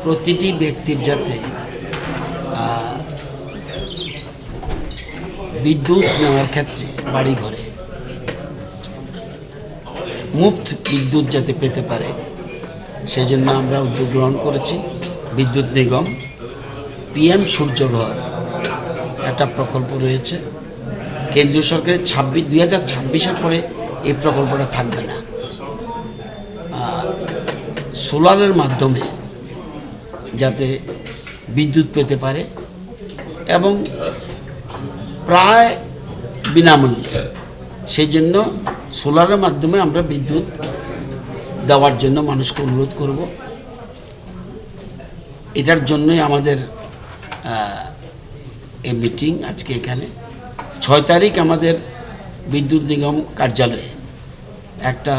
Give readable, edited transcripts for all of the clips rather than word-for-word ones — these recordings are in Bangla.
প্রতিটি ব্যক্তির যাতে বিদ্যুৎ নেওয়ার ক্ষেত্রে বাড়িঘরে মুফত বিদ্যুৎ যাতে পেতে পারে সেজন্য আমরা উদ্যোগ গ্রহণ করেছি। বিদ্যুৎ নিগম পিএম সূর্যঘর একটা প্রকল্প রয়েছে কেন্দ্রীয় সরকারের 2026-এর পরে এই প্রকল্পটা থাকবে না। সোলারের মাধ্যমে যাতে বিদ্যুৎ পেতে পারে এবং প্রায় বিনামূল্যে, সেই জন্য সোলারের মাধ্যমে আমরা বিদ্যুৎ দেওয়ার জন্য মানুষকে অনুরোধ করব। এটার জন্যই আমাদের এই মিটিং আজকে এখানে। 6 তারিখ আমাদের বিদ্যুৎ নিগম কার্যালয়ে একটা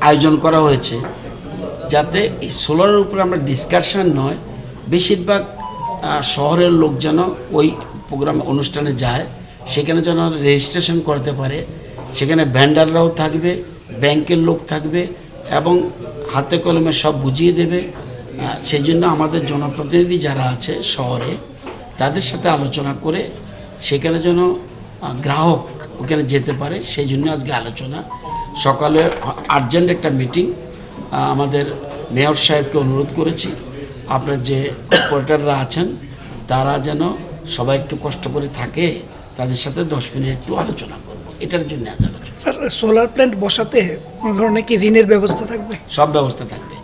আয়োজন করা হয়েছে যাতে এই সোলারের উপরে আমরা ডিসকাশন নয়, বেশিরভাগ শহরের লোক যেন ওই প্রোগ্রাম অনুষ্ঠানে যায়, সেখানে যেন রেজিস্ট্রেশন করতে পারে। সেখানে ভেন্ডাররাও থাকবে, ব্যাংকের লোক থাকবে এবং হাতে কলমে সব বুঝিয়ে দেবে। সেই জন্য আমাদের জনপ্রতিনিধি যারা আছে শহরে তাদের সাথে আলোচনা করে সেখানে যেন গ্রাহক ওখানে যেতে পারে, সেই জন্য আজকে আলোচনা। সকালে আর্জেন্ট একটা মিটিং, আমাদের মেয়র সাহেবকে অনুরোধ করেছি আপনার যে কর্পোরেটররা আছেন তারা যেন সবাই একটু কষ্ট করে থাকে, তাদের সাথে 10 মিনিট একটু আলোচনা করব। এটার জন্য আজ আলোচনা। স্যার, সোলার প্ল্যান্ট বসাতে কোনো ধরনের কি ঋণের ব্যবস্থা থাকবে? সব ব্যবস্থা থাকবে,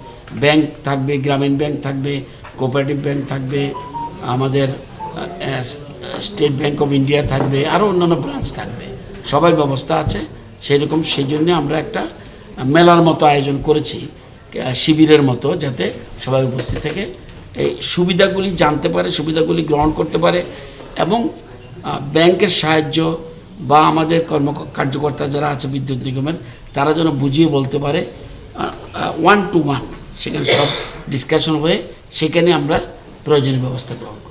ব্যাংক থাকবে, গ্রামীণ ব্যাংক থাকবে, কোঅপারেটিভ ব্যাংক থাকবে, আমাদের স্টেট ব্যাংক অফ ইন্ডিয়া থাকবে, আরও অন্যান্য ব্রাঞ্চ থাকবে, সবার ব্যবস্থা আছে সেরকম। সেই জন্য আমরা একটা মেলার মতো আয়োজন করেছি, শিবিরের মতো, যাতে সবাই উপস্থিত থেকে এই সুবিধাগুলি জানতে পারে, সুবিধাগুলি গ্রহণ করতে পারে এবং ব্যাংকের সাহায্য বা আমাদের কার্যকর্তা যারা আছে বিদ্যুৎ নিগমের তারা যেন বুঝিয়ে বলতে পারে 1-to-1, সেখানে সব ডিসকাশন হয়ে সেখানে আমরা প্রয়োজনীয় ব্যবস্থা গ্রহণ করি।